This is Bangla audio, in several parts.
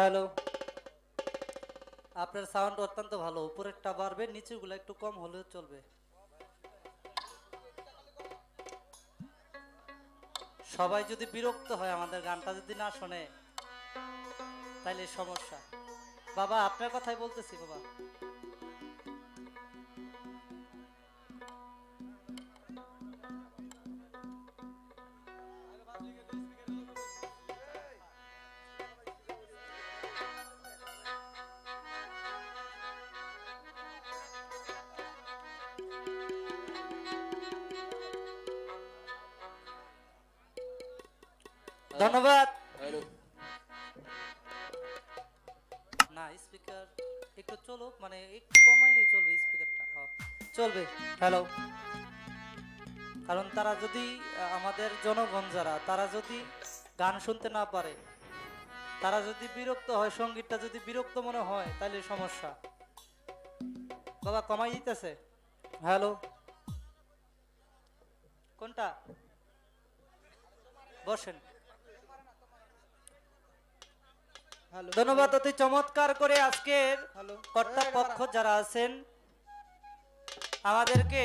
হ্যালো, আপনার সাউন্ড অত্যন্ত ভালো, উপরেরটা বাড়বে, নিচেগুলো একটু কম হলেও চলবে। সবাই যদি বিরক্ত হয়, আমাদের গানটা যদি না শোনে, তাইলে সমস্যা। বাবা আপনার কথাই বলতেছি বাবা। ধন্যবাদ। না স্পিকার একটু চলুক, মানে একটু কমাইলেই চলবে, স্পিকারটা চলবে। হ্যালো, কারণ তারা যদি আমাদের জনগণ যারা, তারা যদি গান শুনতে না পারে, তারা যদি বিরক্ত হয়, সঙ্গীতটা যদি বিরক্ত মনে হয়, তাহলে সমস্যা। বাবা কমাই দিতেছে। হ্যালো, কোনটা? বসেন। ধন্যবাদ। অতি চমৎকার করে আজকের কর্তাপক্ষ যারা আছেন আমাদেরকে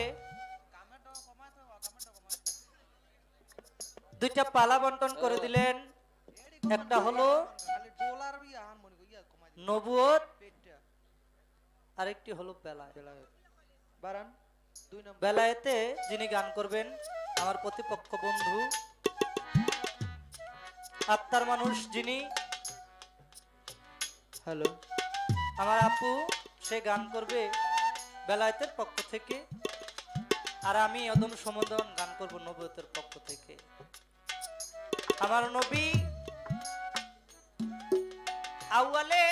দুইটা পালা বন্টন করে দিলেন। একটা হলো নবুয়ত, আরেকটি হলো বেলায়েতে। যিনি গান করবেন আমার প্রতিপক্ষ বন্ধু, আত্মার মানুষ যিনি, হ্যালো, আমার আপু, সে গান করবে বেলায়েতের পক্ষ থেকে, আর আমি অদম সমদন গান করব নবুয়তের পক্ষ থেকে। আমার নবী আউয়ালে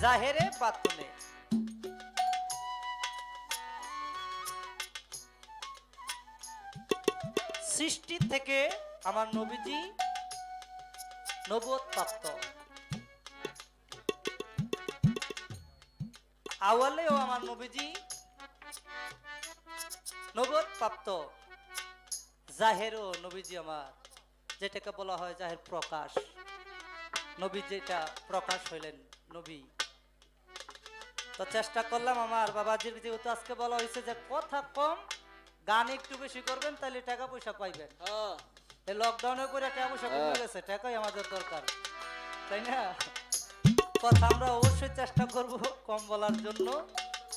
জাহেরে বাতুনে, সৃষ্টি থেকে আমার নবীজি নবুয়ত প্রাপ্ত। আওয়ালেও আমার নবীজি নবুয়ত প্রাপ্ত, জাহেরও নবীজি আমার, যেটাকে বলা হয় জাহের প্রকাশ। নবী যেটা প্রকাশ হইলেন নবী। তো চেষ্টা করলাম আমার বাবাজির, যেহেতু আজকে বলা হয়েছে যে কথা কম, গান একটু বেশি করবেন, তাহলে টাকা পয়সা পাইবেন। এই লকডাউনের পরে টাকা পয়সা কমে গেছে, টাকাই আমাদের দরকার, তাই না? কথা আমরা অবশ্যই চেষ্টা করব কম বলার জন্য।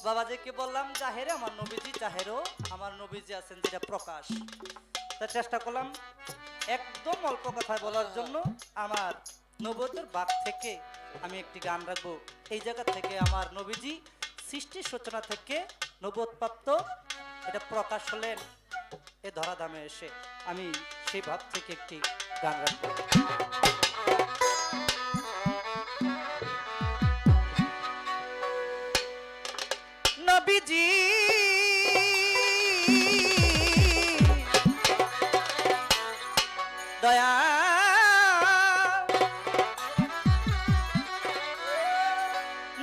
বাবাজিকে বললাম জাহেরে আমার নবীজি, জাহেরও আমার নবীজি আছেন যেটা প্রকাশ। তা চেষ্টা করলাম একদম অল্প কথায় বলার জন্য। আমার নবুয়তের বাক থেকে আমি একটি গান রাখবো। এই জায়গা থেকে আমার নবীজি সৃষ্টির সূচনা থেকে নবুয়ত প্রাপ্ত, এটা প্রকাশ হলেন এ ধরাধামে এসে, আমি সেই ভাব থেকে একটি গান রাখবো। নবীজি দয়া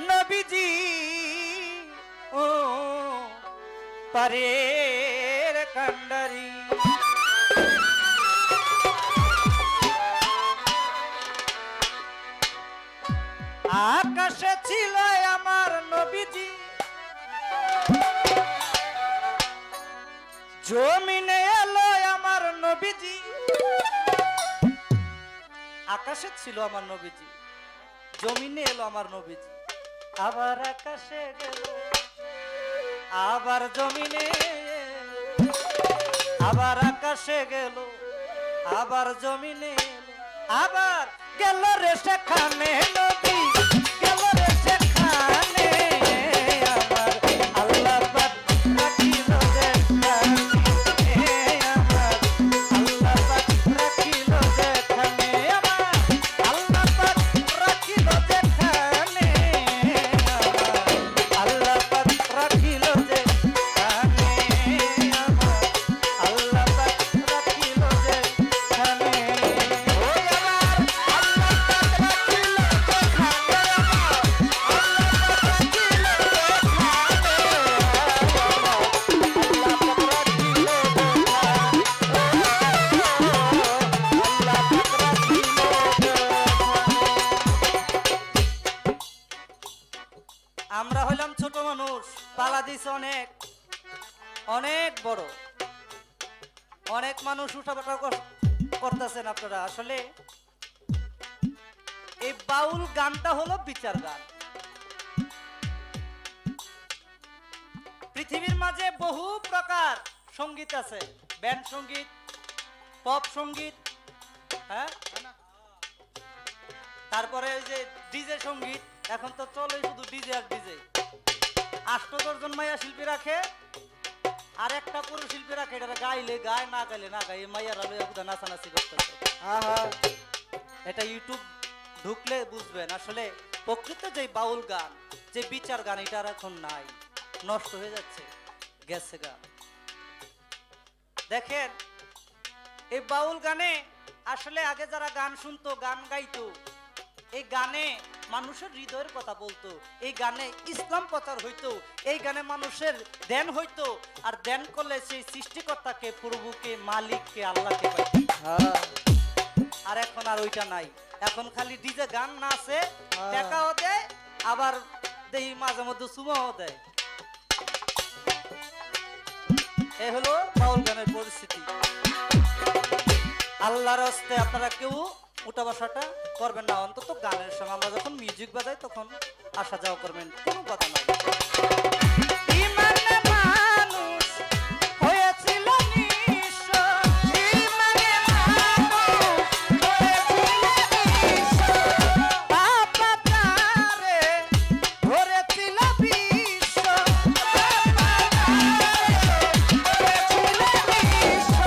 নবীজি ও পারের কান্ডারি, আকাশে ছিল আমার নবীজি, জমিনে এলো আমার নবীজি। আকাশে ছিল আমার নবীজি, জমিনে এলো আমার নবীজি, আবার আকাশে গেল, আবার জমিনে, আবার আকাশে গেল, আবার জমিনে এলো, আবার গেল রে সেখানে নবী, গেল রে সেখানে আমার আল্লাহ পাক রাখিল যেখানে, আমার আল্লাহ পাক রাখিল যেখানে, আমার আল্লাহ পাক রাখিল যেখানে, আমার আল্লাহ পাক রাখিল যেখানে, আমার আল্লাহ পাক রাখিল যেখানে, ওই আমার আল্লাহ পাক রাখিল যেখানে। বড়। অনেক মানুষ উঠাপাঠা করতেছেন আপনারা। আসলে এই বাউল গানটা হলো বিচার গান। পৃথিবীর মাঝে বহু প্রকার সঙ্গীত আছে, ব্যান্ড সঙ্গীত, পপ সঙ্গীত, হ্যাঁ, তারপরে ওই যে ডিজে সঙ্গীত। এখন তো চলে শুধু ডিজে আর ডিজে। 8-10 জন মাইয়া শিল্পী রাখে আর একটা পুরুষ শিল্পী রাখে, এটা গাইলে গায়, না গাইলে না গায়। মাইয়ারা লইয়া নাচানাচি করতেছে। এটা ইউটিউব ঢুকলে বুঝবেন। আসলে প্রকৃত যে বাউল গান, যে বিচার গান, এটা আর এখন নাই, নষ্ট হয়ে যাচ্ছে, গেছে গান। দেখেন এই বাউল গানে আসলে আগে যারা গান শুনতো, গান গাইতো, এই গানে মানুষের হৃদয়ের কথা বলতো, এই গানে ইসলাম প্রচার হইতো, এই গানে মানুষের ধ্যান হইতো। আর ধ্যান করলে সেই সৃষ্টিকর্তাকে, প্রভুকে, মালিককে, আল্লাহকে পাইতো। আর এখন আর ওইটা নাই। এখন খালি ডিজে গান নাচে, টাকাও দেয়, আবার দেই মাঝে মধ্যে সুমাও দেয়। এই হলো বাউল গানের পরিস্থিতি। আল্লাহর হস্তে আপনারা কেউ উঠা বসাটা করবেন না। অন্তত গানের সময় আমরা যখন মিউজিক বাজাই তখন আসা যাওয়া করবেন, কোনো কথা নাই। ইমানে মানুষ হয়েছিল নিঃস্ব, ইমানে মানুষ হয়েছিল নিঃস্ব, বাবা তারে ধরেছিল বিশ্ব, বাবা তারে ধরেছিল বিশ্ব।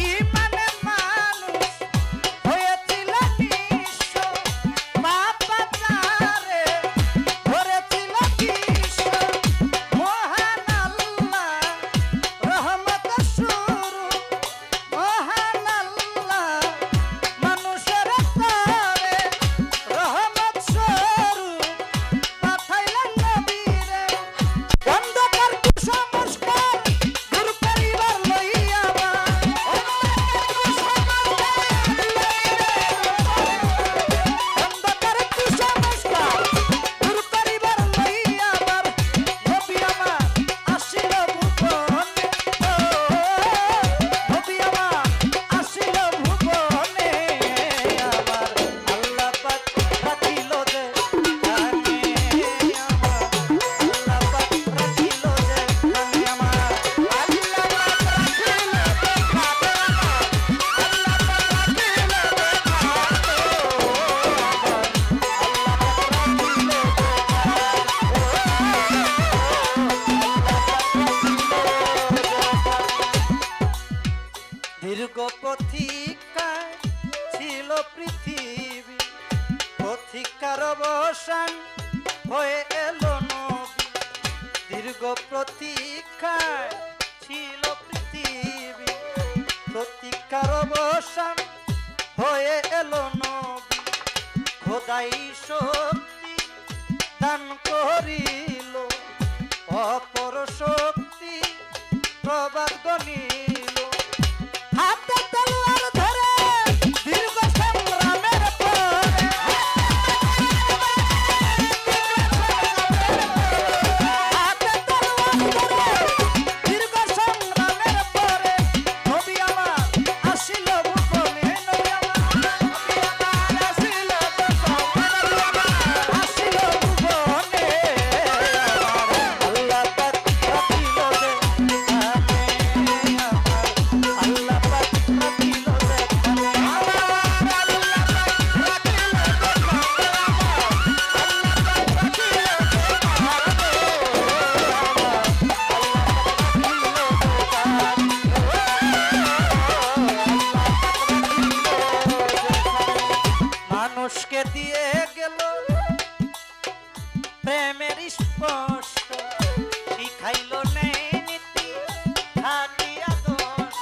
ইমানে মানুষ হয়েছিল নিঃস্ব, বাবা তারে ধরেছিল বিশ্ব। মহান আল্লাহ রহমত শুরু, মহান আল্লাহ মানুষের তরে রহমত স্বরূপ পাঠাইলেন নবীরে। অন্ধকার কুসংস্কার দূর করিবার লইয়া অন্ধকার কুসংস্কার দূর করিবার লইয়া আবার নবী আমার আসিল ভুবনে, নবী আমার আসিল ভুবনে। আমার আল্লাহ পাক রাখিল যে গানে, আমার আল্লাহ পাক রাখিল যে গানে, আমার আল্লাহ পাক রাখিল যে গানে, আল্লাহ পাক রাখিল যে দীর্ঘ প্রতীক্ষায় ছিল পৃথিবী, প্রতীক্ষার অবসান হয়ে এলো নবী। দীর্ঘ প্রতীক্ষায় ছিল পৃথিবী, প্রতীক্ষার অবসান হয়ে এলো নবী। খোদাই শক্তি দান করিল, অপর শক্তি প্রবাদ গনিল। হাতে তলোয়ার ধরে দীর্ঘ সংগ্রামের পরে, হাতে তলোয়ার ধরে দীর্ঘ সংগ্রামের পরে নবী আমার আসিল ভুবনে, নবী আমার আসিল ভুবনে, আসিল ভুবনে। আল্লাহ পাক রাখিল যে গানে, আল্লাহ পাক রাখিল যে গানে, আল্লাহ পাক রাখিল যে গানে, আল্লাহ পাক মানুষকে দিয়ে গেল প্রেমের স্পর্শ, শিখাইল নেই নীতি খাটি আদর্শ।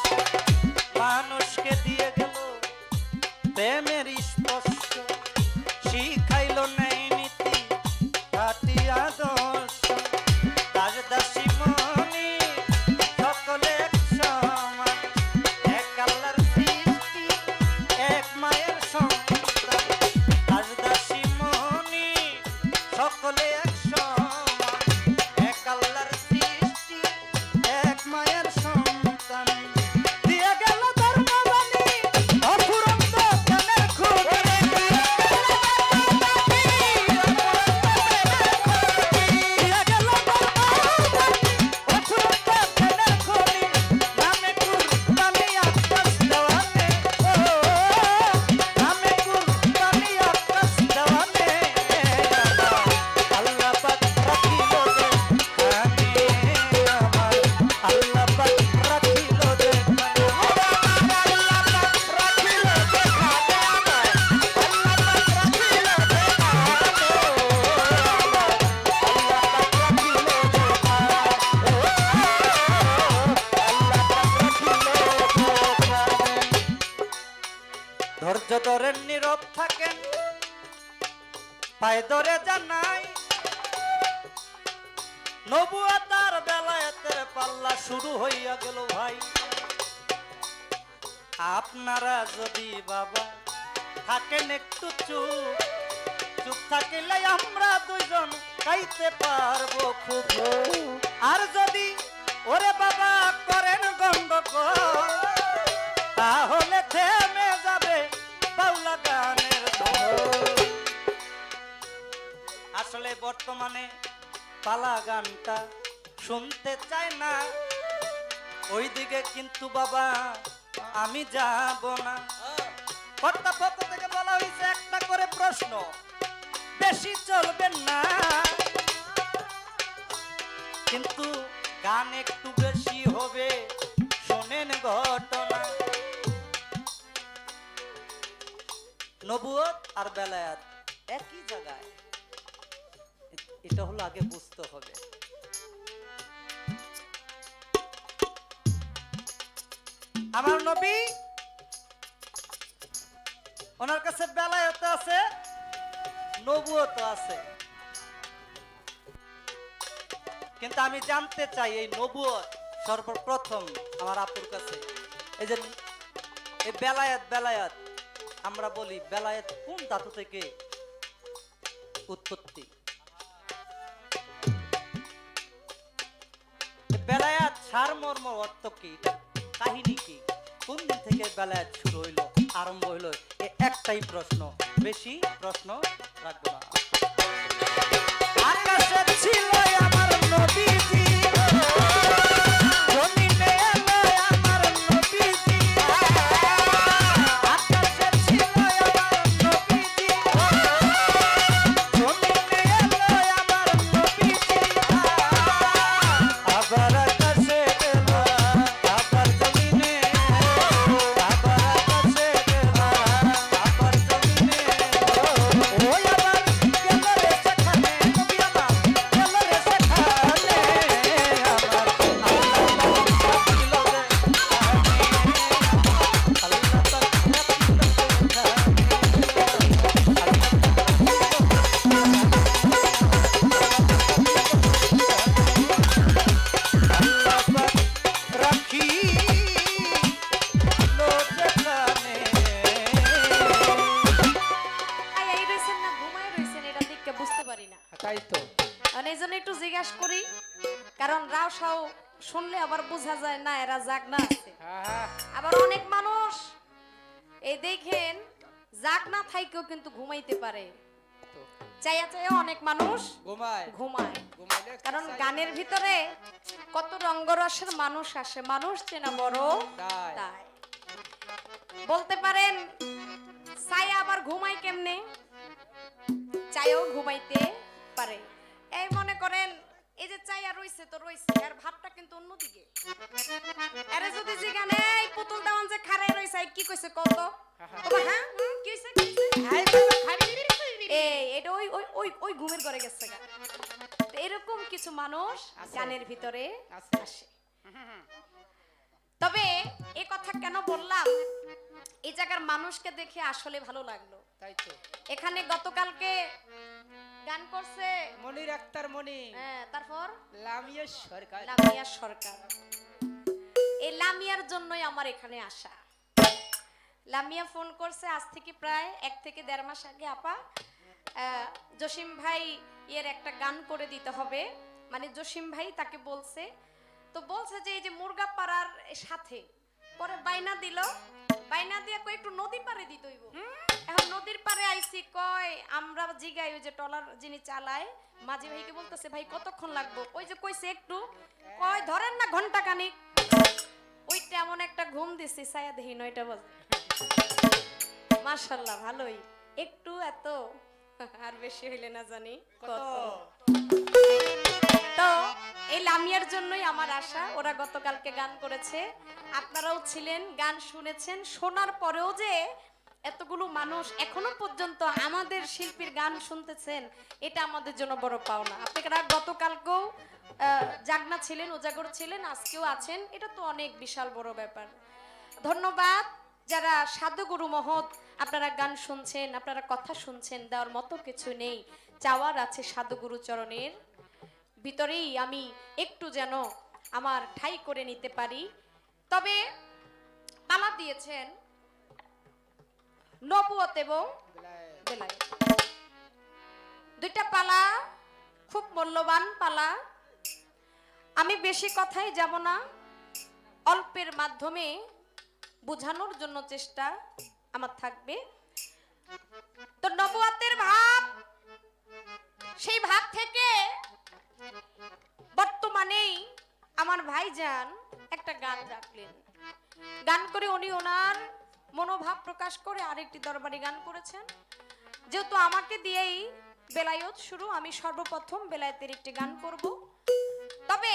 মানুষকে দিয়ে গেল প্রেমের স্পর্শ, শিখাইল নেই নীতি খাটি আদর্শ। দাসদাসী মনি সকলে এক সমান, এক আল্লাহর সৃষ্টি, এক মায়ের সন্তান। দাসদাসী মনি সকলে এক সমান, এক আল্লাহর সৃষ্টি, এক মায়ের ধরেন নীরব থাকেন পায়ে ধরে জানাই নবুয়তার বেলায়েতের পাল্লা শুরু হইয়া গেল ভাই আপনারা যদি বাবা থাকেন একটু চুপ চুপ থাকিলে আমরা দুইজন গাইতে পারবো খুব আর যদি ওরে বাবা করেন গন্ডগোল তাহলে থেমে যাবে বাউলা গানের ঢোল আসলে বর্তমানে পালা গানটা শুনতে চায় না ওইদিকে কিন্তু বাবা আমি যাব না কর্তৃপক্ষ থেকে বলা হয়েছে একটা করে প্রশ্ন বেশি চলবে না কিন্তু গান একটু বেশি হবে শোনেন ঘটনা নবুয়ত আর বেলায়েত একই জায়গায় এটা হলো আগে বুঝতে হবে আমার নবী ওনার কাছে বেলায়েত আছে নবুয়ত আছে কিন্তু আমি জানতে চাই এই নবুয়ত সর্বপ্রথম আমার আপুর কাছে এই যে এই বেলায়েত আমরা বলি বেলায়েত কোন ধাতু থেকে উৎপত্তি বেলায়েত সারমর্ম অর্থ কি কাহিনী কি কোন দিন থেকে বেলায়েত শুরু হইলো আরম্ভ হইলো একটাই প্রশ্ন বেশি প্রশ্ন রাখবো না আকাশে ছিল আমার নবীজি জমিনে এলো আমার নবীজি আকাশে ছিল আমার নবীজি জমিনে এলো আমার নবীজি আবার আকাশে এলো আবার জমিনে আবার আকাশে এলো আবার জমিনে ওই আবার গেল রে সেখানে নবী আমার গেল রে সেখানে আমার রাখি লো যেখানে এই রইছেন না ঘুমায় রইছেন এটা দেখে বুঝতে পারি না তাই তো মানে এই জন্য একটু জিজ্ঞাসা করি কারণ রাও সাও শুনলে আবার বোঝা যায় না এরা জাগনা আছে আবার অনেক মানুষ এই দেখেন জাগনা থাইকেও কিন্তু ঘুমাইতে পারে চাইয়া চাইয়া অনেক মানুষ ঘুমায় কারণ গানের ভিতরে কত রঙ্গরসের মানুষ আসে মানুষ চেনা বড় তাই বলতে পারেন চাইয়া আবার ঘুমায় কেমনে চাইও ঘুমাইতে পারে এই মনে করেন এই যে চাইয়া রইছে তো রইছে আর ভাবটা কিন্তু অন্যদিকে আরে যদি জিগানে এই পুতুল দাওয়ান যে খাড়াই রইছে কি কইছে কত হ্যাঁ কি হইছে এই এটা ওই ওই ওই ওই ঘুমের ঘরে গেছে গা তো এরকম কিছু মানুষ গানের ভিতরে আসে তবে এই কথা কেন বললাম এই জায়গার মানুষকে দেখে আসলে ভালো লাগলো তাই তো এখানে গতকালকে গান করছে মনির আক্তার মনি হ্যাঁ তারপর লামিয়া সরকার লামিয়া সরকার এই লামিয়ার জন্যই আমার এখানে আসা লামিয়া ফোন করছে আজ থেকে প্রায় 1 থেকে 1.5 মাস আগে আপা জসিম ভাই এর একটা গান করে দিতে হবে মানে জসিম ভাই তাকে বলছে তো বলছে যে এই যে মুরগা পাড়ার সাথে পরে বাইনা দিল বাইনা দিয়ে কই একটু নদী পাড়ে দিতে হইব এখন নদীর পাড়ে আইছি কয় আমরা জিগাই ওই যে টলার যিনি চালায় মাঝি ভাইকে বলতেছে ভাই কতক্ষণ লাগবে ওই যে কইছে একটু কয় ধরেন না ঘন্টা খানিক ওইটা এমন একটা ঘুম দিছি ছায়া দেখি 9টা বাজে মাশাআল্লাহ ভালোই একটু এত আর বেশি হইলে না জানি কত তো এই লামিয়ার জন্যই আমার আশা ওরা গতকালকে গান করেছে আপনারাও ছিলেন গান শুনেছেন শোনার পরেও যে এতগুলো মানুষ এখনো পর্যন্ত আমাদের শিল্পীর গান শুনতেছেন এটা আমাদের জন্য বড় পাওনা আপনারা গতকালকেও জাগনা ছিলেন উজাগর ছিলেন আজকেও আছেন এটা তো অনেক বিশাল বড় ব্যাপার ধন্যবাদ যারা সাধুগুরু মহৎ, আপনারা গান শুনছেন, আপনারা কথা শুনছেন, দেওয়ার মতো কিছু নেই, চাওয়ার আছে সাধুগুরু চরণের ভিতরেই আমি একটু যেন আমার ঠাই করে নিতে পারি। তবে পালা দিয়েছেন নবুয়ত এবং বেলায়েত, দুইটা পালা খুব মূল্যবান পালা। আমি বেশি কথাই যাব না, অল্পের মাধ্যমে বোঝানোর জন্য চেষ্টা আমার থাকবে। তো নবুয়তের ভাব, সেই ভাব থেকে বর্তমানেই আমার ভাইজান একটা গান রাখলেন, গান করে উনি ওনার মনোভাব প্রকাশ করে আরেকটি দরবারি গান করেছেন। যেহেতু আমাকে দিয়েই বেলায়েত শুরু, আমি সর্বপ্রথম বেলায়েতের একটি গান করব। তবে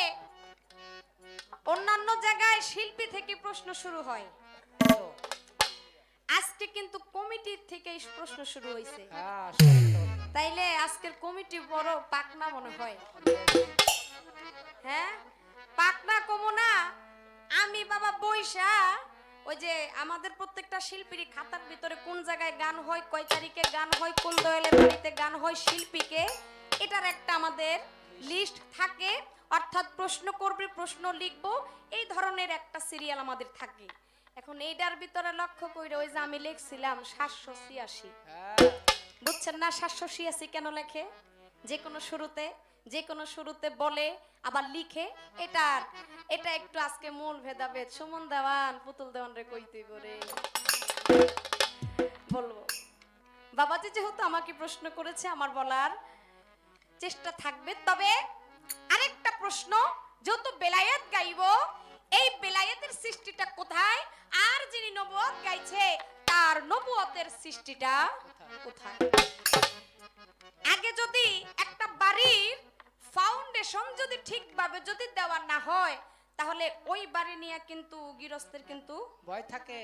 অন্যান্য জায়গায় শিল্পী থেকে প্রশ্ন শুরু হয়, আজকে কিন্তু কমিটির থেকে এই প্রশ্ন শুরু হয়েছে। তাইলে আজকের কমিটি বড় পাকনা মনে হয়। হ্যাঁ, পাকনা কমো না। আমি বাবা বৈশা ওই যে আমাদের প্রত্যেকটা শিল্পীর খাতার ভিতরে কোন জায়গায় গান হয়, কয় তারিখে গান হয়, কোন দয়ালের বাড়িতে গান হয়, শিল্পীকে, এটার একটা আমাদের লিস্ট থাকে। অর্থাৎ প্রশ্ন করবে, প্রশ্ন লিখবো, এই ধরনের একটা সিরিয়াল আমাদের থাকে। এখন এইটার ভিতরে লক্ষ্য করে ওই যে আমি লিখছিলাম 786, বুঝছেন না 786 কেন লেখে? যে কোনো শুরুতে বলে আবার লিখে, এটা একটু আজকে মূল ভেদাভেদ। সুমন দেওয়ান, পুতুল দেওয়ান রে কইতেই বলে বলবো। বাবাজি যেহেতু আমাকে প্রশ্ন করেছে, আমার বলার চেষ্টা থাকবে। তবে আরেকটা প্রশ্ন, যেহেতু বেলায়েত গাইব, এই বেলায়েতের সৃষ্টিটা কোথায়, আর যিনি নবুয়ত গাইছে তার নবুয়তের সৃষ্টিটা কোথায়? আগে যদি একটা বাড়ির ফাউন্ডেশন যদি ঠিকভাবে যদি দেওয়া না হয়, তাহলে ওই বাড়ি নিয়ে কিন্তু গৃহস্থের কিন্তু ভয় থাকে,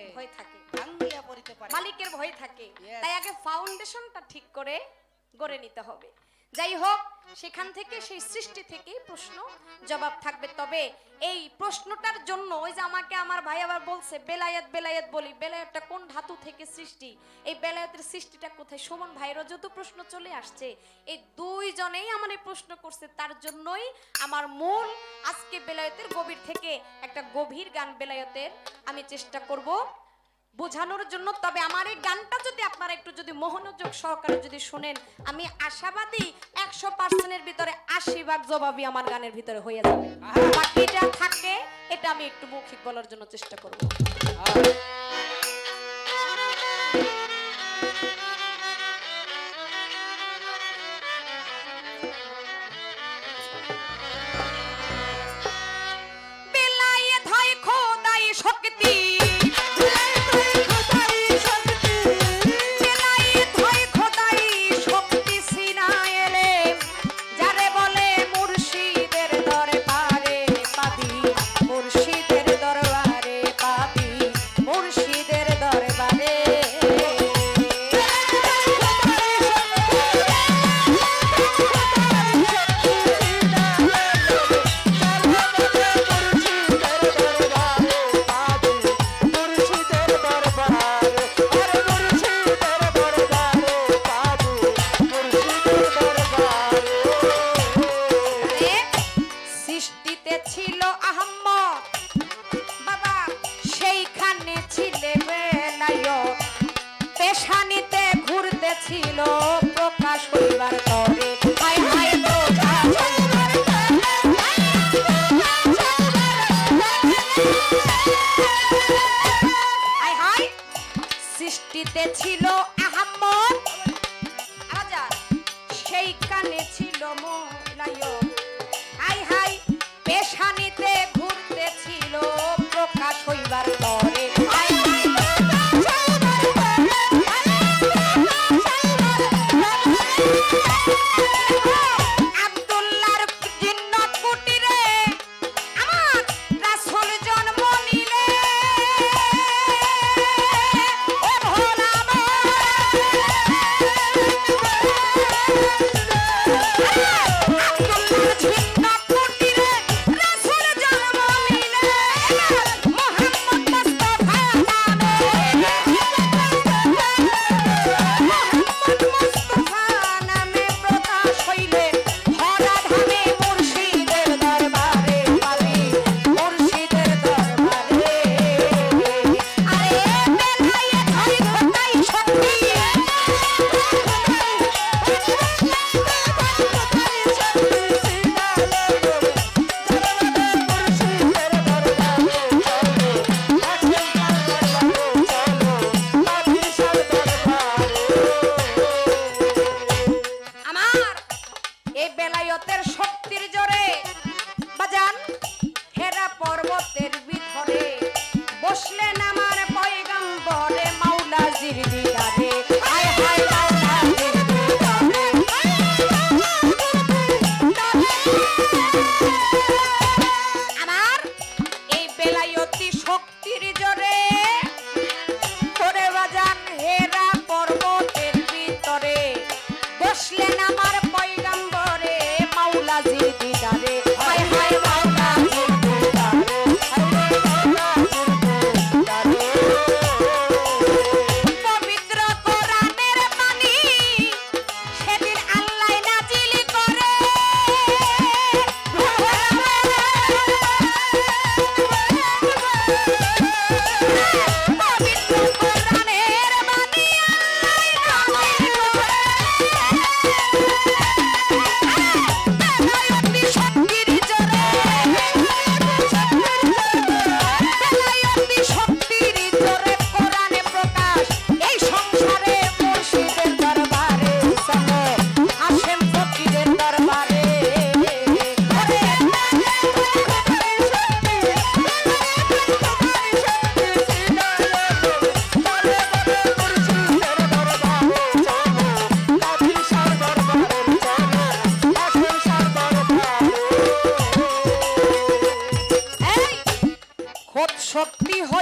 ভাঙ্গিয়া পড়িতে পারে, মালিকের ভয় থাকে। তাই আগে ফাউন্ডেশনটা ঠিক করে গড়ে নিতে হবে। যাই হোক, সেখান থেকে সেই সৃষ্টি থেকে প্রশ্ন জবাব থাকবে। তবে এই প্রশ্নটার জন্য ওই যে আমাকে আমার ভাই আবার বলছে বেলায়েত বেলায়েত বলি, বেলায়েতটা কোন ধাতু থেকে সৃষ্টি, এই বেলায়েতের সৃষ্টিটা কোথায়? সুমন ভাইরও যত প্রশ্ন চলে আসছে, এই দুইজনেই আমার এই প্রশ্ন করছে, তার জন্যই আমার মূল আজকে বেলায়েতের গভীর থেকে একটা গভীর গান বেলায়েতের আমি চেষ্টা করব বোঝানোর জন্য। তবে আমার এই গানটা যদি আপনারা একটু যদি মনোযোগ সহকারে যদি শুনেন, আমি আশাবাদী 100% ভিতরে 80% জবাবই আমার গানের ভিতরে হয়ে যাবে। বাকিটা থাকে, এটা আমি একটু মৌখিক বলার জন্য চেষ্টা করব। বেলায়েত হয় খোদাই শক্তি,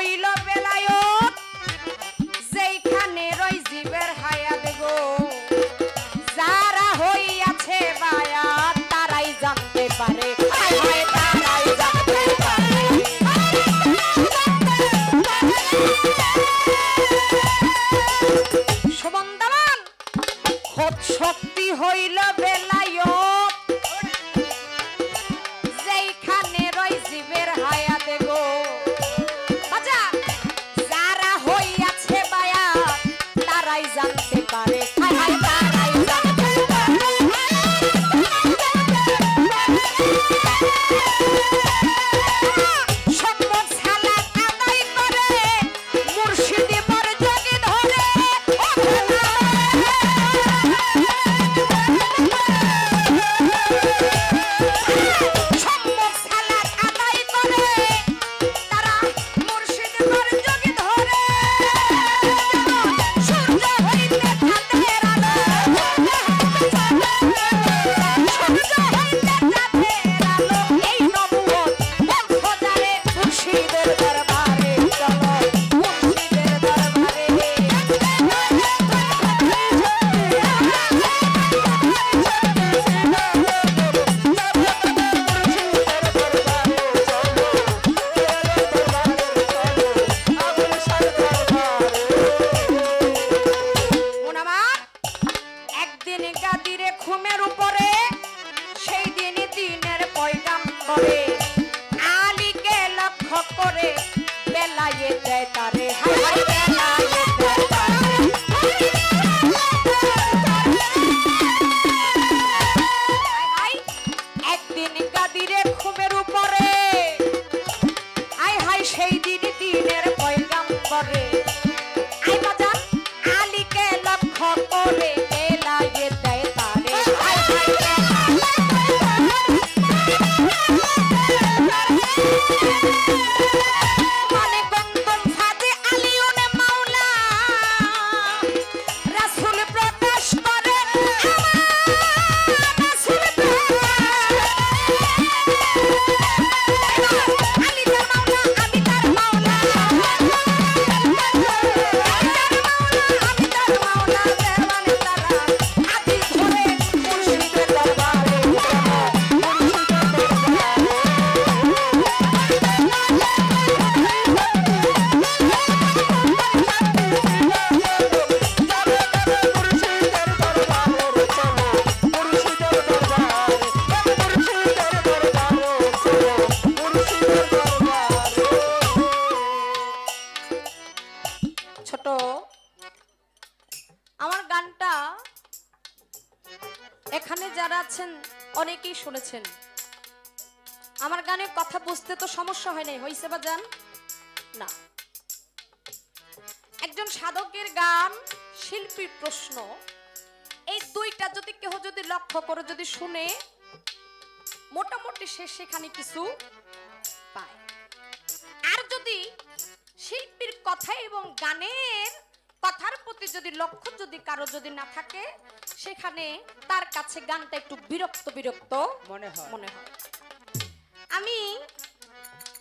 হইল বেলায়ত যেইখানে রই জীবের হায়াত গো যারা হইয়াছে বায়াত তারাই জানতে পারে হায় হায় তারাই জানতে পারে সুবন্দামান খোদ শক্তি হইল বেলায়ত যেইখানে রই জীবের হায়াত গো বাজান যারা হইয়াছে বায়াত তারাই জানতে পারে হায় হায় তারাই জানতে পারে সম্পদ সালাত আদায় করে মুর্শিদি মর্যাদা ধরে সম্পদ সালাত আদায় করে তারা মুর্শিদি মর্যাদা ধরে সূর্য হইতে চাঁদের আলো সূর্য হইতে চাঁদের আলো এই নবুয়ত বলছো যারে মুর্শিদের দরবারে চলো মুর্শিদের দরবারে মুনামার একদিন গাদিরে ঘুমের উপরে সেই দিনই দিনের পয়গাম করে আলীকে লক্ষ্য করে বেলায়ে দেয় তারে হায় হায় বেলায়ে দেয় তারে হায় হায় একদিন গাদিরে ঘুমের উপরে হায় হায় সেই দিনই দিনের পয়গাম করে আই বাজান আলীকে লক্ষ্য করে বেলায়ে দেয় তারে হায় হায় মানে গন্তম ফাদে আলিউনে মাওলা রাসূল প্রকাশ করে আমার রাসূল আলী তার মাওলা আমি তার মাওলা আমি তার মাওলা দেওয়ানে তারা আদি ধরে মুর্শিদের দরবারে মুর্শিদের দরবারে ছোট আমার গানটা এখানে যারা আছেন অনেকেই শুনেছেন আমার গানের কথা বুঝতে তো সমস্যা হয় নাই হইছে বা জান না একজন সাধকের গান শিল্পীর প্রশ্ন এই দুইটা যদি কেউ যদি লক্ষ্য করে যদি শুনে মোটামুটি সে সেখানে কিছু পায় আর যদি শিল্পীর কথা এবং গানের কথার প্রতি যদি লক্ষ্য যদি কারো যদি না থাকে সেখানে তার কাছে গানটা একটু বিরক্ত বিরক্ত মনে হয় আমি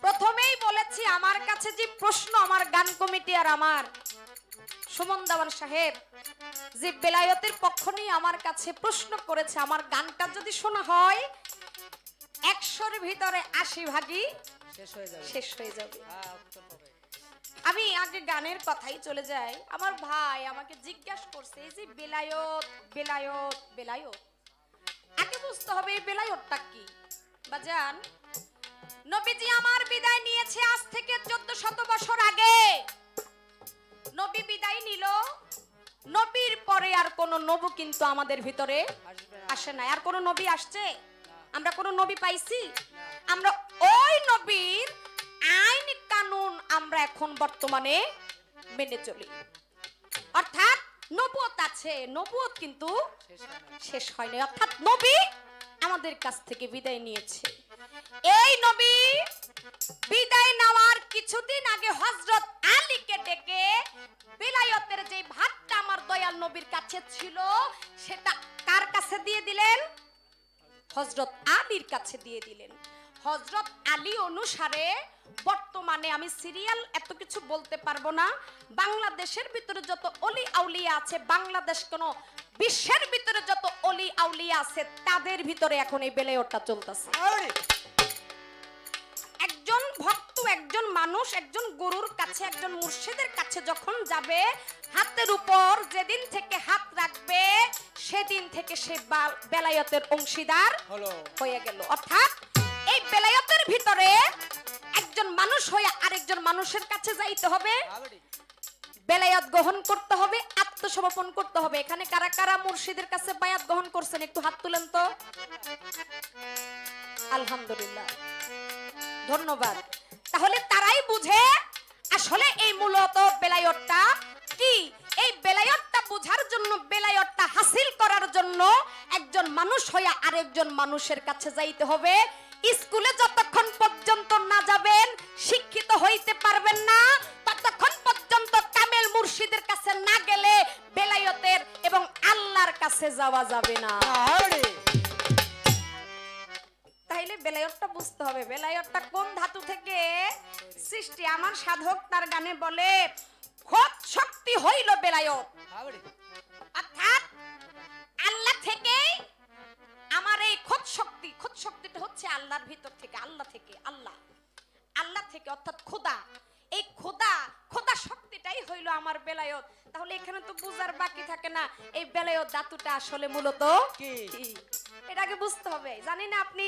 প্রথমেই বলেছি আমার কাছে যে প্রশ্ন আমার গান কমিটি আর আমার সুমন দেওয়ান সাহেব যে বেলায়েতের পক্ষ নিয়ে আমার কাছে প্রশ্ন করেছে আমার গানটা যদি শোনা হয় 100-র ভিতরে 80 ভাগই শেষ হয়ে যাবে আমি আগে গানের কথাই চলে যাই আমার ভাই আমাকে জিজ্ঞাসা করছে এই যে বেলায়েত বেলায়েত বেলায়েত আগে বুঝতে হবে এই বেলায়েতটা কি বাজান নবীজি আমার বিদায় নিয়েছে আজ থেকে 1400 বছর আগে নবী বিদায় নিল নবীর পরে আর কোন নবী কিন্তু আমাদের ভিতরে আসে না আর কোন নবী আসছে আমরা কোন নবী পাইছি আমরা ওই নবীর আইন কানুন আমরা এখন বর্তমানে মেনে চলি অর্থাৎ নবুয়ত আছে নবুয়ত কিন্তু শেষ হয়নি অর্থাৎ নবী আমাদের কাছ থেকে বিদায় নিয়েছে এই নবী বিদায় নেওয়ার কিছুদিন আগে হযরত আলীকে ডেকে বেলায়েতের যে ভাতটা আমার দয়াল নবীর কাছে ছিল সেটা কার কাছে দিয়ে দিলেন হযরত আলীর কাছে দিয়ে দিলেন হযরত আলী অনুসারে বর্তমানে আমি সিরিয়াল এত কিছু বলতে পারবো না, বাংলাদেশের ভিতরে যত অলি আউলিয়া আছে, বাংলাদেশ কোন বিশ্বের ভিতরে যত অলি আউলিয়া আছে তাদের ভিতরে এখন এই বেলায়েতটা চলতেছে। একজন ভক্ত, একজন মানুষ, একজন গুরুর কাছে, একজন মুর্শিদের কাছে যখন যাবে, হাতের উপর যেদিন থেকে হাত রাখবে সেদিন থেকে সে বেলায়েতের অংশীদার হয়ে গেল। অর্থাৎ এই বেলায়েতের ভিতরে একজন মানুষ হয়ে আরেকজন মানুষের কাছে যাইতে হবে, বেলায়েত গ্রহণ করতে হবে, আত্মসমর্পণ করতে হবে। এখানে কারা কারা মুর্শিদের কাছে বায়াত গ্রহণ করছেন একটু হাত তুলেন তো। আলহামদুলিল্লাহ, ধন্যবাদ। তাহলে তারাই বুঝে আসলে এই মূলত বেলায়েতটা কি। এই বেলায়েতটা বোঝার জন্য, বেলায়েতটা হাসিল করার জন্য একজন মানুষ হয়ে আরেকজন মানুষের কাছে যাইতে হবে। স্কুলে যতক্ষণ পর্যন্ত না যাবেন শিক্ষিত হইতে পারবেন না, ততক্ষণ পর্যন্ত কামেল মুর্শিদের কাছে না গেলে বেলায়েতের এবং আল্লাহর কাছে যাওয়া যাবে না। তাইলে বেলায়েতটা বুঝতে হবে, বেলায়েতটা কোন ধাতু থেকে সৃষ্টি। আমার সাধক তার গানে বলে খোদ শক্তি হইল বেলায়েত, অর্থাৎ আল্লাহ থেকেই আমার এই খোদ শক্তি। খোদ শক্তিটা হচ্ছে আল্লাহর ভিতর থেকে, আল্লাহ থেকে, আল্লাহ থেকে, অর্থাৎ খোদা। এই খোদা শক্তিটাই হইল আমার বেলায়েত। তাহলে এখানে তো বুঝার বাকি থাকে না এই বেলায়েত ধাতুটা আসলে মূলত কি। এটাকে বুঝতে হবে। জানি না আপনি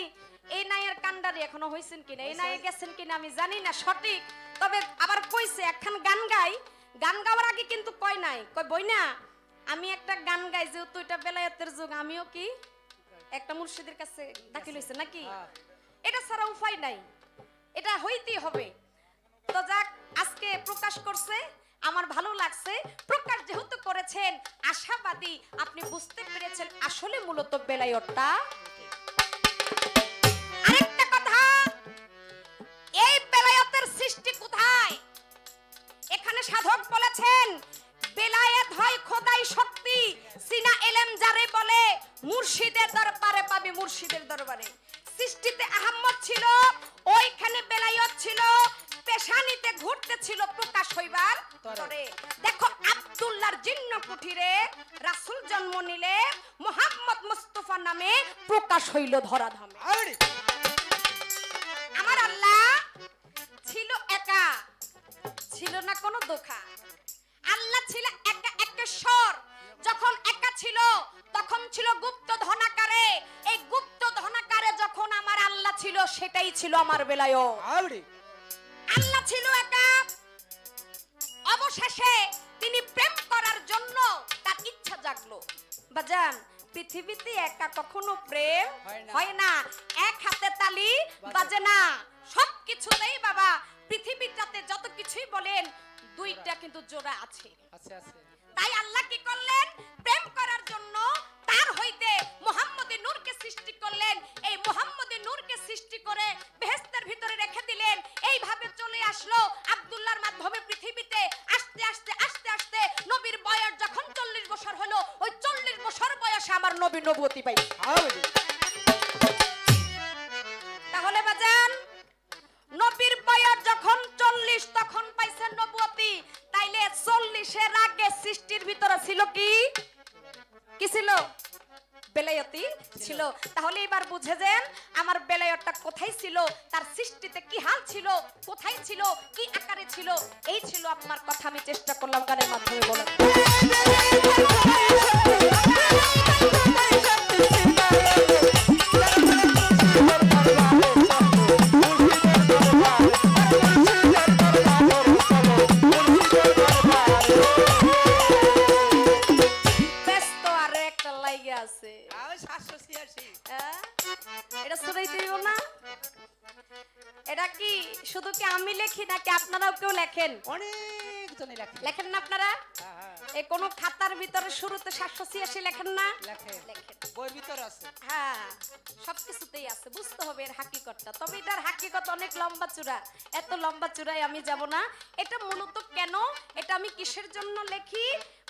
এই নায়ের কান্ডারি এখনো হইছেন কিনা, এই নায়ে গেছেন কিনা আমি জানি না সঠিক, তবে আবার কইছে একখান গান গাই, গান গাওয়ার আগে কিন্তু কয় নাই, কয় বই না আমি একটা গান গাই, যেহেতু এটা বেলায়েতের যুগ, আমিও কি একটা মুর্শিদের কাছে দাখিল হইছে নাকি, এটা ছাড়া উপায় নাই, এটা হইতেই হবে। তো যাক, আজকে প্রকাশ করছে, আমার ভালো লাগছে। প্রকাশ যেহেতু করেছেন, আশাবাদী আপনি বুঝতে পেরেছেন আসলে মূলত বেলায়েতটা। আরেকটা কথা, এই বেলায়েতের সৃষ্টি কোথায়? এখানে সাধক বলেছেন বেলায়েত হয় খোদাই শক্তি, সিনা এলেম যারে বলে মুর্শিদের দরবারে পাবে, মুর্শিদের দরবারে। সৃষ্টিতে আহম্মদ ছিল, ওইখানে বেলায়েত ছিল, পেশানিতে ঘুরতে ছিল প্রকাশ হইবার তরে। দেখো আব্দুল্লাহর জিন্ন কুঠিরে রাসূল জন্ম নিলে মুহাম্মদ মুস্তাফা নামে প্রকাশ হইল ধরাধামে। আমার আল্লাহ ছিল একা, ছিল না কোনো দোখা। আল্লাহ ছিল একা একেশ্বর। যখন একা ছিল তখন ছিল গুপ্ত ধনাকারে। এই গুপ্ত ধনাকারে যখন আমার আল্লাহ ছিল, সেটাই ছিল আমার বেলায়েত। আল্লাহ ছিল একা, অবশেষে তিনি প্রেম করার জন্য তার ইচ্ছা জাগলো। বাজান, পৃথিবীতে একা কখনো প্রেম হয় না, এক হাতে তালি বাজে না। সবকিছুতেই বাবা, পৃথিবীটাতে যত কিছুই বলেন, দুইটা কিন্তু জোড়া আছে। তাই আল্লাহ কি করলেন? প্রেম করার জন্য তার হইতে মুহাম্মদী নূরকে সৃষ্টি করলেন। এই মুহাম্মদী নূরকে সৃষ্টি করে বেহেশতের ভিতরে রেখে দিলেন। এইভাবে চলে আসলো আব্দুল্লাহর মাধ্যমে পৃথিবীতে। আস্তে আস্তে আস্তে আস্তে নবীর বয়স যখন 40 বছর হলো, ওই 40 বছর বয়সে আমার নবী নবুয়তি পাই। তাহলে বাজান, নবীর বয়স যখন 40 তখন পাইছেন নবুয়তি। তাইলে 40-এর আগে সৃষ্টির ভিতরে ছিল কি? কি ছিল? বেলায়েতই ছিল। তাহলে এবার বুঝে যান আমার বেলায়েতটা কোথায় ছিল, তার সৃষ্টিতে কি হাল ছিল, কোথায় ছিল, কি আকারে ছিল। এই ছিল আপনার কথা, আমি চেষ্টা করলাম গানের মাধ্যমে বলার। এটা কি শুধু কি আমি লেখি নাকি আপনারাও কেউ লেখেন? অনেক জনে লেখেন না আপনারা? এই কোন খাতার ভিতরে শুরুতে 786 লেখেন না? লেখেন। বইয়ের ভিতরে আছে। হ্যাঁ, সবকিছুতেই আছে। বুঝতে হবে এর হাকিকতটা। তবে এটার হাকিকত অনেক লম্বা চূড়া। এত লম্বা চূড়ায় আমি যাব না। এটা মূলত কেন, এটা আমি কিসের জন্য লেখি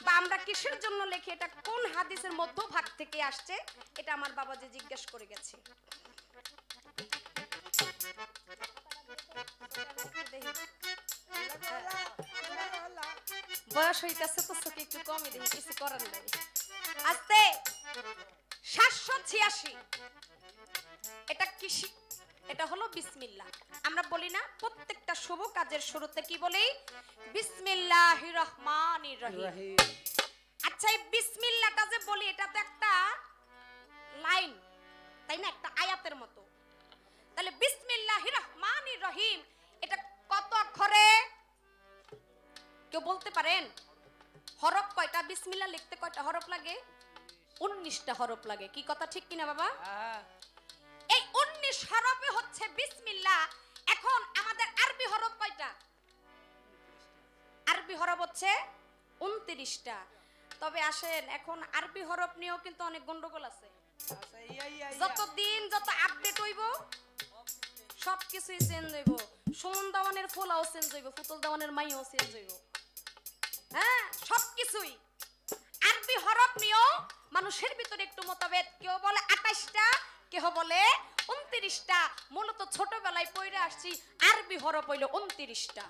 বা আমরা কিসের জন্য লেখি, এটা কোন হাদিসের মধ্যভাগ থেকে আসছে, এটা আমার বাবা যে জিজ্ঞেস করে গেছে। বয়স হইতেছে তো চোখে একটু কমই দেখি, কিছু করার নাই। আস্তে 786, এটা কৃষি, এটা হলো বিসমিল্লাহ। আমরা বলি না প্রত্যেকটা শুভ কাজের শুরুতে কি বলি? বিসমিল্লাহির রহমানির রহিম। আচ্ছা, এই বিসমিল্লাহটা যে বলি, এটা তো একটা লাইন, তাই না? একটা আয়াতের মতো। তাহলে বিসমিল্লাহির রহমানির রহিম এটা কত অক্ষরে কেউ বলতে পারেন? হরফ কয়টা? বিসমিল্লাহ লিখতে কয়টা হরফ লাগে? 19টা হরফ লাগে। কি কথা ঠিক কিনা বাবা? এই 19 হরফে হচ্ছে বিসমিল্লাহ। এখন আমাদের আরবি হরফ কয়টা? আরবি হরফ হচ্ছে 29টা। তবে আসেন, এখন আরবি হরফ নিয়েও কিন্তু অনেক গন্ডগোল আছে। যতদিন যত আপডেট হইব সবকিছুই চেঞ্জ হইব। সুমন দাওয়ানের ফোলাও চেঞ্জ হইব, পুতুল দাওয়ানের মাইও চেঞ্জ হইব। হ্যাঁ, সবকিছুই। আরবি হরফ নিয়েও মানুষের ভিতরে একটু মতভেদ। কেউ বলে 28টা, কেউ বলে 29টা। মূলত ছোটবেলায় পড়ে আসছি আরবি হরফ হইল 29টা।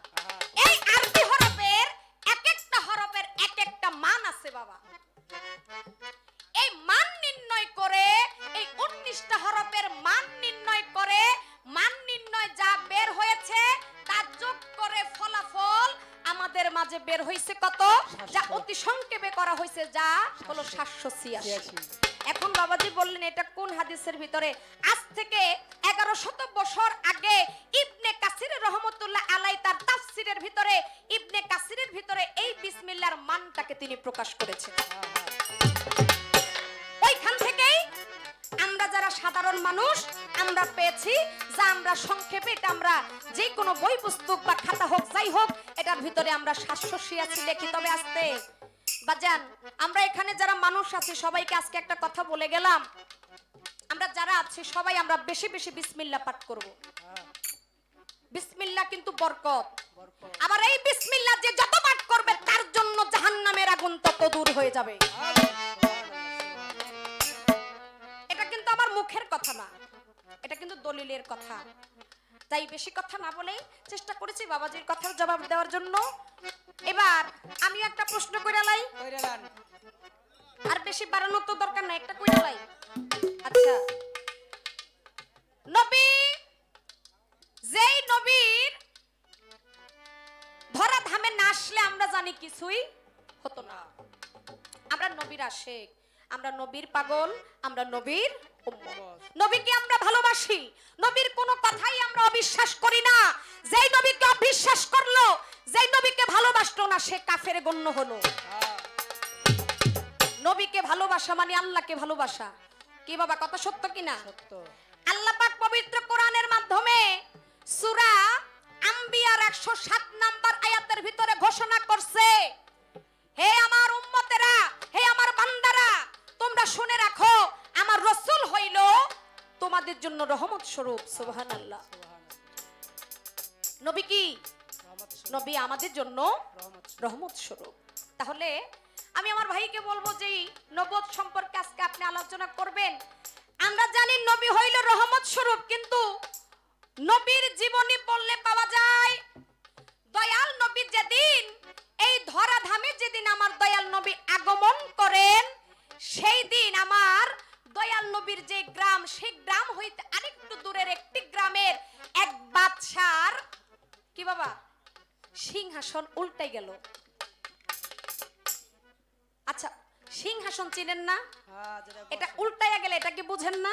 এই আরবি হরফের এক একটা হরফের এক একটা মান আছে বাবা। এই মান নির্ণয় করে, এই 19টা হরফের মান নির্ণয় করে, মান নির্ণয় যা বের হয়েছে তা যোগ করে ফলাফল আমাদের মাঝে বের হইছে কত? যা অতি সংক্ষেপে করা হয়েছে, যা হলো 786। এখন বাবাজি বললেন এটা কোন হাদিসের ভিতরে? আজ থেকে 1100 বছর আগে ইবনে কাসির রহমতুল্লাহ আলাই তার তাফসীরের ভিতরে, ইবনে কাসিরের ভিতরে এই বিসমিল্লাহর মানটাকে তিনি প্রকাশ করেছেন। ওইখান থেকেই আমরা যারা সাধারণ মানুষ আমরা পেয়েছি, যা আমরা সংক্ষেপে, এটা আমরা যে কোনো বই পুস্তক বা খাতা হোক যাই হোক, এটার ভিতরে আমরা 786 লিখি। তবে আস্তে বাজান, আমরা এখানে যারা মানুষ আছি সবাইকে আজকে একটা কথা বলে গেলাম, আমরা যারা আছি সবাই আমরা বেশি বেশি বিসমিল্লাহ পাঠ করব। বিসমিল্লাহ কিন্তু বরকত। আবার এই বিসমিল্লাহ যে যত পাঠ করবে তার জন্য জাহান্নামের আগুন তত দূর হয়ে যাবে। এটা কিন্তু আমার মুখের কথা না, এটা কিন্তু দলিলের কথা। তাই বেশি কথা না বলে চেষ্টা করেছি বাবাজির কথার জবাব দেওয়ার জন্য। এবার আমি একটা প্রশ্ন কইরা লাই, আর বেশি বাড়ানোর তো দরকার নাই, একটা কইরা লাই। আচ্ছা, নবী, যেই নবীর ধরা ধামে না আসলে আমরা জানি কিছুই হতো না। আমরা নবীর আশিক, আমরা নবীর পাগল, আমরা নবীর উম্মত। নবীকে আমরা ভালোবাসি, নবীর কোনো কথাই আমরা অবিশ্বাস করি না। যেই নবীকে অবিশ্বাস করলো, যেই নবীকে ভালোবাসলো না, সে কাফের গণ্য হলো। নবীকে ভালোবাসা মানে আল্লাহকে ভালোবাসা। কি বাবা, কথা সত্য কিনা? আল্লাহ পাক পবিত্র কোরআনের মাধ্যমে সূরা আম্বিয়ার 107 নাম্বার আয়াতের ভিতরে ঘোষণা করছে, হে আমার উম্মতেরা, হে আমার বান্দারা, তোমরা শুনে রাখো, আমার রাসূল হইল তোমাদের জন্য রহমত স্বরূপ। সুবহানাল্লাহ। নবী কি? নবী আমাদের জন্য রহমত স্বরূপ। তাহলে আমি আমার ভাইকে বলবো যে নবুয়ত সম্পর্কে আজকে আপনি আলোচনা করবেন। আমরা জানি নবী হইল রহমত স্বরূপ, কিন্তু নবীর জীবনী পড়লে পাওয়া যায় দয়াল নবী যেদিন এই ধরা ধামে, যেদিন আমার দয়াল নবী আগমন করেন, সেই দিন আমার দয়াল নবীর যে গ্রাম, সেই গ্রাম হইতে আরেকটু দূরের একটি গ্রামের এক বাদশার কি বাবা সিংহাসন উল্টে গেল। আচ্ছা, সিংহাসন চিনেন না? এটা উল্টাইয়া গেলে এটা কি বুঝেন না?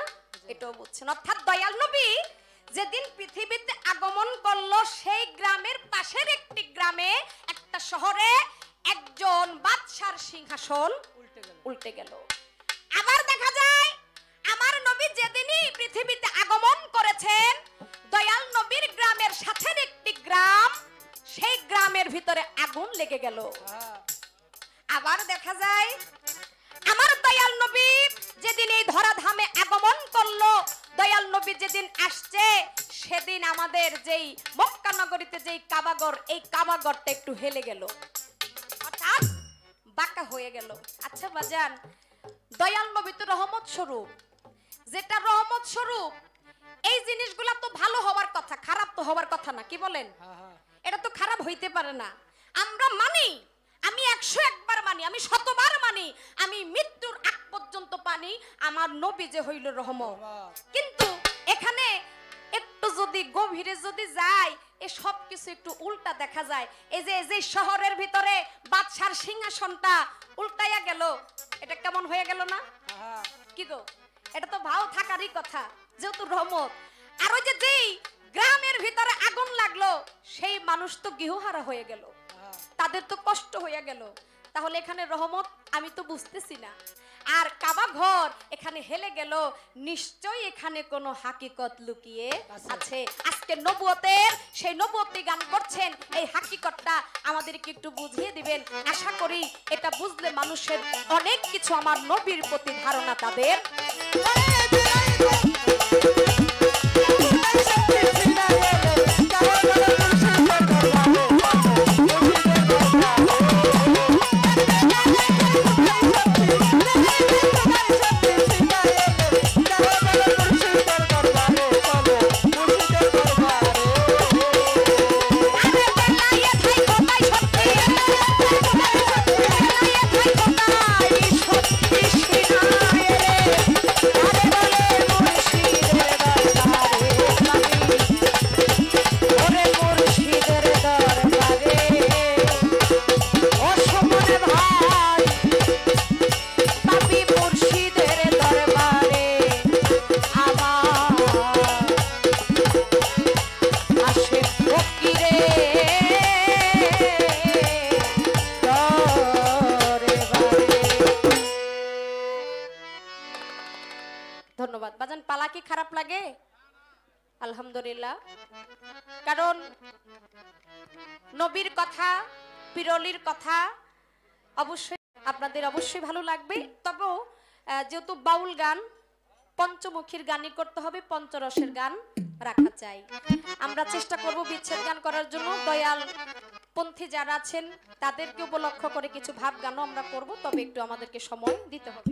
এটাও বুঝছেন। অর্থাৎ দয়াল নবী যেদিন পৃথিবীতে আগমন করলো, সেই গ্রামের পাশের একটি গ্রামে, একটা শহরে একজন বাদশার সিংহাসন উল্টে গেল। আবার দেখা যায় আমার নবী যেদিনই পৃথিবীতে আগমন করেছেন, দয়াল নবীর গ্রামের সাথে একটি গ্রাম, সেই গ্রামের ভিতরে আগুন লেগে গেল। আবার দেখা যায় আমার দয়াল নবী যেদিন এই ধরা ধামে আগমন করলো, দয়াল নবী যেদিন আসছে, সেদিন আমাদের যেই মক্কা নগরীতে যেই কাবাগর, এই কাবাগরটা একটু হেলে গেল, অর্থাৎ বাঁকা হয়ে গেল। আচ্ছা বাজান, দয়াল নবী তো রহমত স্বরূপ, যেটা রহমত স্বরূপ, এই জিনিসগুলা তো ভালো হওয়ার কথা, খারাপ তো হওয়ার কথা না, কি বলেন? হ্যাঁ হ্যাঁ এটা তো খারাপ হইতে পারে না। আমরা মানি, আমি 101 বার মানি, আমি 100 বার মানি, আমি মৃত্যুর আগ পর্যন্ত পানি আমার নবী যে হইল রহমত। কিন্তু এখানে একটু যদি গভীরে যদি যাই, এই সব কিছু একটু উল্টা দেখা যায়। এই যে শহরের ভিতরে বাদশার সিংহাসনটা উল্টাইয়া গেল, এটা কেমন হয়ে গেল না? হ্যাঁ কি গো, এটা তো ভাও থাকারই কথা, যেহেতু রহমত। আর ওই যে যেই গ্রামের ভিতরে আগুন লাগলো, সেই মানুষ তো গৃহহারা হয়ে গেল, তাদের তো কষ্ট হয়ে গেল। তাহলে এখানে রহমত আমি তো বুঝতেছি না। আর কাবা ঘর এখানে হেলে গেল, নিশ্চয়ই এখানে কোনো হাকিকত লুকিয়ে আছে। আজকে নবুয়তের সেই নবুয়তি গান করছেন, এই হাকিকতটা আমাদেরকে একটু বুঝিয়ে দিবেন। আশা করি এটা বুঝলে মানুষের অনেক কিছু আমার নবীর প্রতি ধারণা তাদের ধন্যবাদ। বাজান পালা কি খারাপ লাগে? আলহামদুলিল্লাহ। কারণ নবীর কথা, পিরলির কথা অবশ্যই আপনাদের অবশ্যই ভালো লাগবে। তবেও যেহেতু বাউল গান, পঞ্চমুখীর গানই করতে হবে, পঞ্চরসের গান রাখা চাই। আমরা চেষ্টা করব বিচ্ছেদ গান করার জন্য। দয়াল পন্থী যারা আছেন তাদেরকে উপলক্ষ করে কিছু ভাব গানও আমরা করব, তবে একটু আমাদেরকে সময় দিতে হবে।